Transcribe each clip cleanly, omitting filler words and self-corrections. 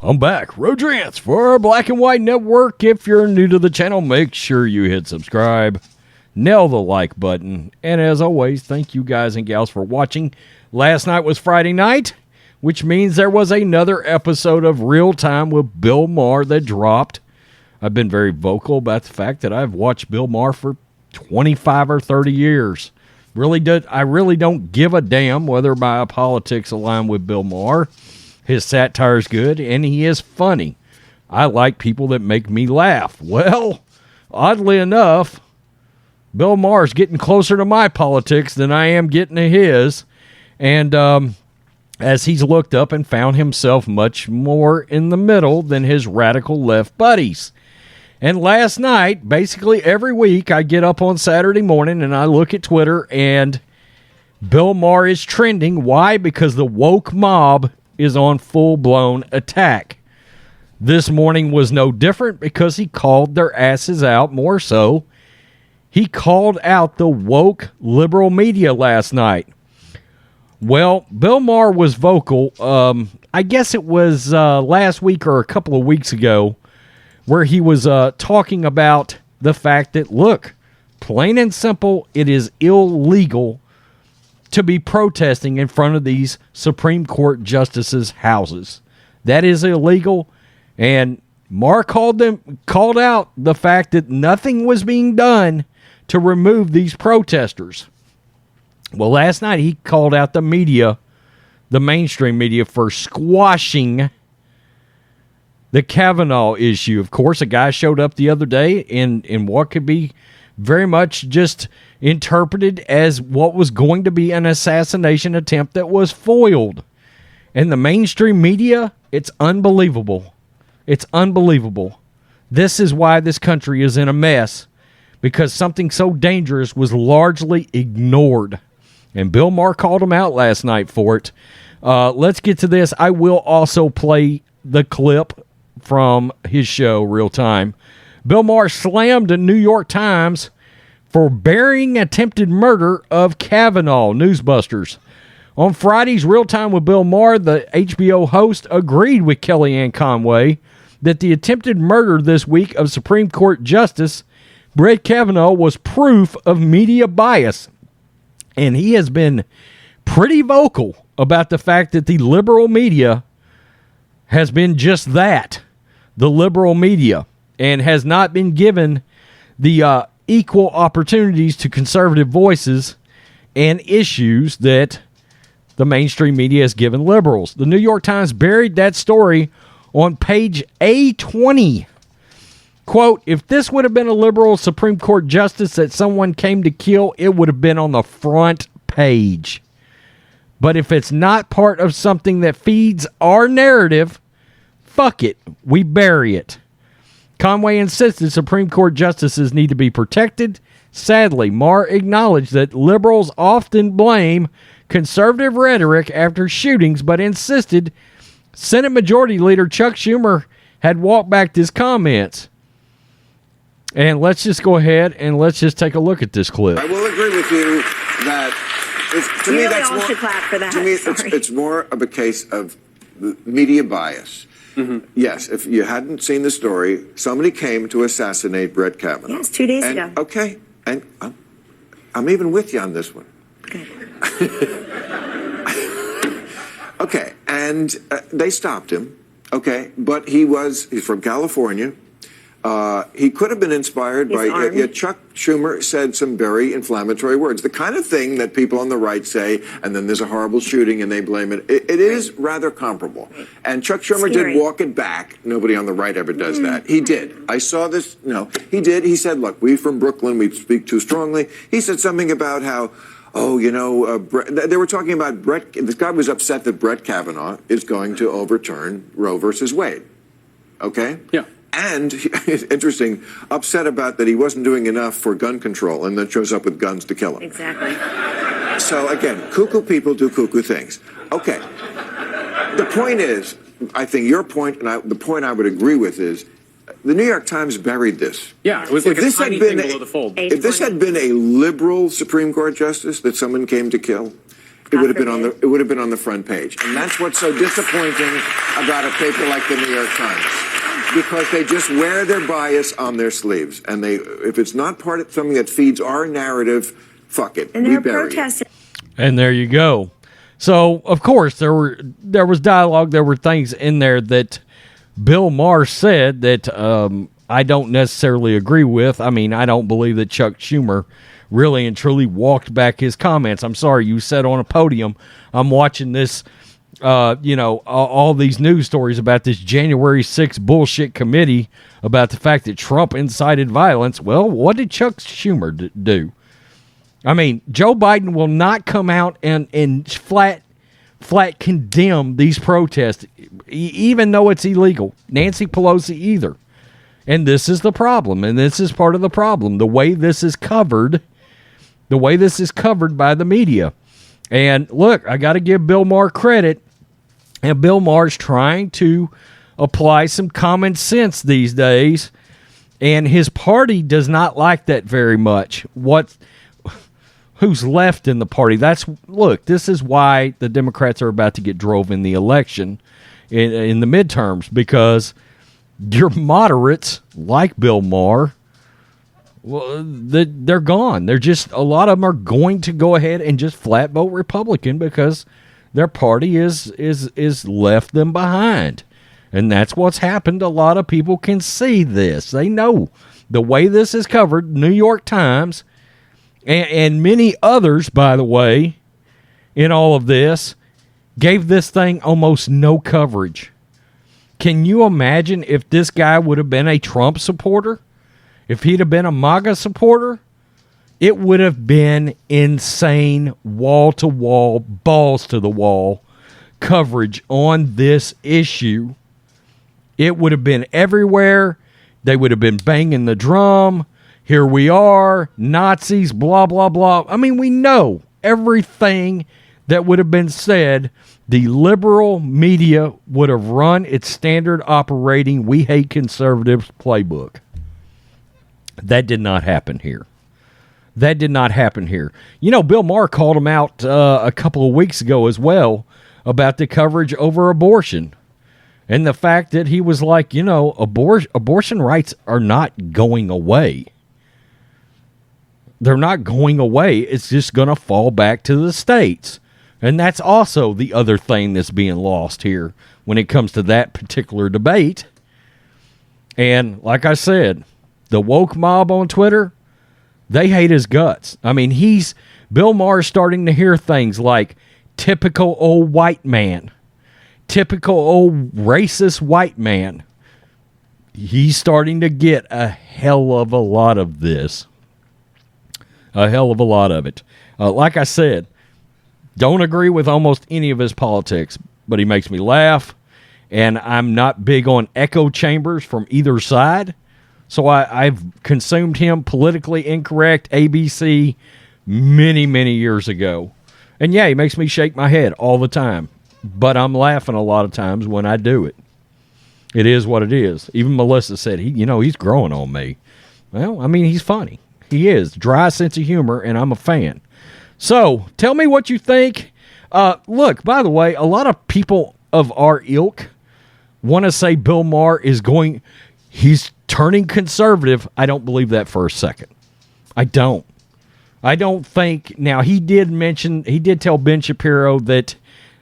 I'm back. Rodrance for Black and White Network. If you're new to the channel, make sure you hit subscribe. Nail the like button. And as always, thank you guys and gals for watching. Last night was Friday night, which means there was another episode of Real Time with Bill Maher that dropped. I've been very vocal about the fact that I've watched Bill Maher for 25 or 30 years. I really don't give a damn whether my politics align with Bill Maher. His satire is good, and he is funny. I like people that make me laugh. Well, oddly enough, Bill Maher is getting closer to my politics than I am getting to his. And as he's looked up and found himself much more in the middle than his radical left buddies. And last night, basically every week, I get up on Saturday morning and I look at Twitter and Bill Maher is trending. Why? Because the woke mob is on full-blown attack. This morning was no different because he called their asses out. More so, he called out the woke liberal media last night. Well, Bill Maher was vocal. I guess it was last week or a couple of weeks ago where he was talking about the fact that, look, plain and simple, it is illegal to be protesting in front of these Supreme Court justices' houses. That is illegal, and Maher called out the fact that nothing was being done to remove these protesters. Well, last night he called out the media, the mainstream media, for squashing the Kavanaugh issue. Of course, a guy showed up the other day in what could be very much just interpreted as what was going to be an assassination attempt that was foiled. And the mainstream media, it's unbelievable. It's unbelievable. This is why this country is in a mess, because something so dangerous was largely ignored. And Bill Maher called him out last night for it. Let's get to this. I will also play the clip from his show, Real Time. Bill Maher slammed the New York Times for burying attempted murder of Kavanaugh. Newsbusters. On Friday's Real Time with Bill Maher, the HBO host agreed with Kellyanne Conway that the attempted murder this week of Supreme Court Justice Brett Kavanaugh was proof of media bias. And he has been pretty vocal about the fact that the liberal media has been just that, the liberal media, and has not been given the equal opportunities to conservative voices and issues that the mainstream media has given liberals. The New York Times buried that story on page A20. Quote, if this would have been a liberal Supreme Court justice that someone came to kill, it would have been on the front page. But if it's not part of something that feeds our narrative, fuck it, we bury it. Conway insisted Supreme Court justices need to be protected. Sadly, Maher acknowledged that liberals often blame conservative rhetoric after shootings, but insisted Senate Majority Leader Chuck Schumer had walked back his comments. And let's just go ahead and let's just take a look at this clip. I will agree with you that to me that's more. Clap for that. To me, it's more of a case of media bias. Mm-hmm. Yes, if you hadn't seen the story, somebody came to assassinate Brett Kavanaugh. Yes, 2 days ago. Okay, and I'm even with you on this one. Good. Okay, and they stopped him. Okay, but he's from California. He could have been inspired by Chuck Schumer said some very inflammatory words, the kind of thing that people on the right say, and then there's a horrible shooting and they blame it. It is rather comparable. And Chuck Schumer did walk it back. Nobody on the right ever does that. He did. I saw this. No, he did. He said, look, we from Brooklyn, we speak too strongly. He said something about how, they were talking about Brett. This guy was upset that Brett Kavanaugh is going to overturn Roe versus Wade. Okay? Yeah. And, interesting, upset about that he wasn't doing enough for gun control and then shows up with guns to kill him. Exactly. So, again, cuckoo people do cuckoo things. Okay. The point is, I think your point, and the point I would agree with is, the New York Times buried this. Yeah, it was like a tiny thing below the fold. If this had been a liberal Supreme Court justice that someone came to kill, it would have been on the front page. And that's what's so disappointing about a paper like the New York Times. Because they just wear their bias on their sleeves. And if it's not part of something that feeds our narrative, fuck it. And they're protesting. And there you go. So, of course, there was dialogue. There were things in there that Bill Maher said that I don't necessarily agree with. I mean, I don't believe that Chuck Schumer really and truly walked back his comments. I'm sorry, you said on a podium, I'm watching this, all these news stories about this January 6th bullshit committee about the fact that Trump incited violence. Well, what did Chuck Schumer do? I mean, Joe Biden will not come out and flat condemn these protests, even though it's illegal. Nancy Pelosi either. And this is the problem, and this is part of the problem. The way this is covered by the media. And look, I got to give Bill Maher credit. And Bill Maher's trying to apply some common sense these days. And his party does not like that very much. Who's left in the party? This is why the Democrats are about to get drove in the election in the midterms, because your moderates, like Bill Maher, well, they're gone. They're just, a lot of them are going to go ahead and just flat vote Republican because their party is left them behind. And that's what's happened. A lot of people can see this. They know the way this is covered. New York Times and many others, by the way, in all of this, gave this thing almost no coverage. Can you imagine if this guy would have been a Trump supporter? If he'd have been a MAGA supporter? It would have been insane, wall-to-wall, balls-to-the-wall coverage on this issue. It would have been everywhere. They would have been banging the drum. Here we are, Nazis, blah, blah, blah. I mean, we know everything that would have been said. The liberal media would have run its standard operating "we hate conservatives" playbook. That did not happen here. You know, Bill Maher called him out a couple of weeks ago as well about the coverage over abortion. And the fact that he was like, abortion rights are not going away. They're not going away. It's just going to fall back to the states. And that's also the other thing that's being lost here when it comes to that particular debate. And like I said, the woke mob on Twitter, they hate his guts. I mean, Bill Maher's starting to hear things like typical old white man, typical old racist white man. He's starting to get a hell of a lot of this. A hell of a lot of it. Like I said, don't agree with almost any of his politics, but he makes me laugh. And I'm not big on echo chambers from either side. So I've consumed him politically incorrect ABC many, many years ago. And yeah, he makes me shake my head all the time. But I'm laughing a lot of times when I do it. It is what it is. Even Melissa said, he's growing on me. Well, I mean, he's funny. He is. Dry sense of humor, and I'm a fan. So, tell me what you think. Look, by the way, a lot of people of our ilk want to say Bill Maher he's turning conservative. I don't believe that for a second. I don't think. Now, he did tell Ben Shapiro that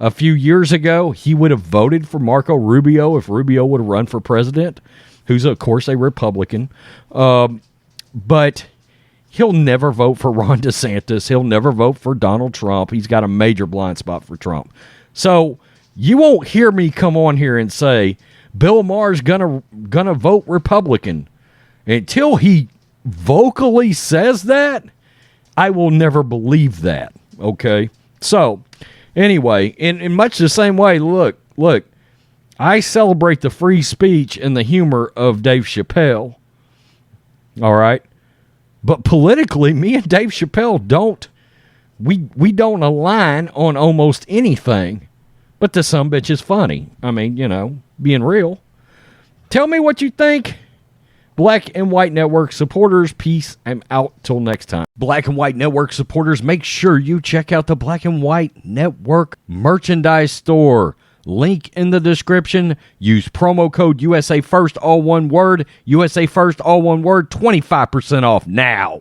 a few years ago he would have voted for Marco Rubio if Rubio would have run for president, who's, of course, a Republican. But he'll never vote for Ron DeSantis. He'll never vote for Donald Trump. He's got a major blind spot for Trump. So you won't hear me come on here and say Bill Maher's gonna vote Republican. Until he vocally says that, I will never believe that. Okay? So, anyway, in much the same way, look, I celebrate the free speech and the humor of Dave Chappelle. All right? But politically, me and Dave Chappelle don't align on almost anything. But the sumbitch is funny. I mean, being real. Tell me what you think. Black and White Network supporters, peace. I'm out till next time. Black and White Network supporters, make sure you check out the Black and White Network merchandise store. Link in the description. Use promo code USA First, all one word. USA First, all one word. 25% off now.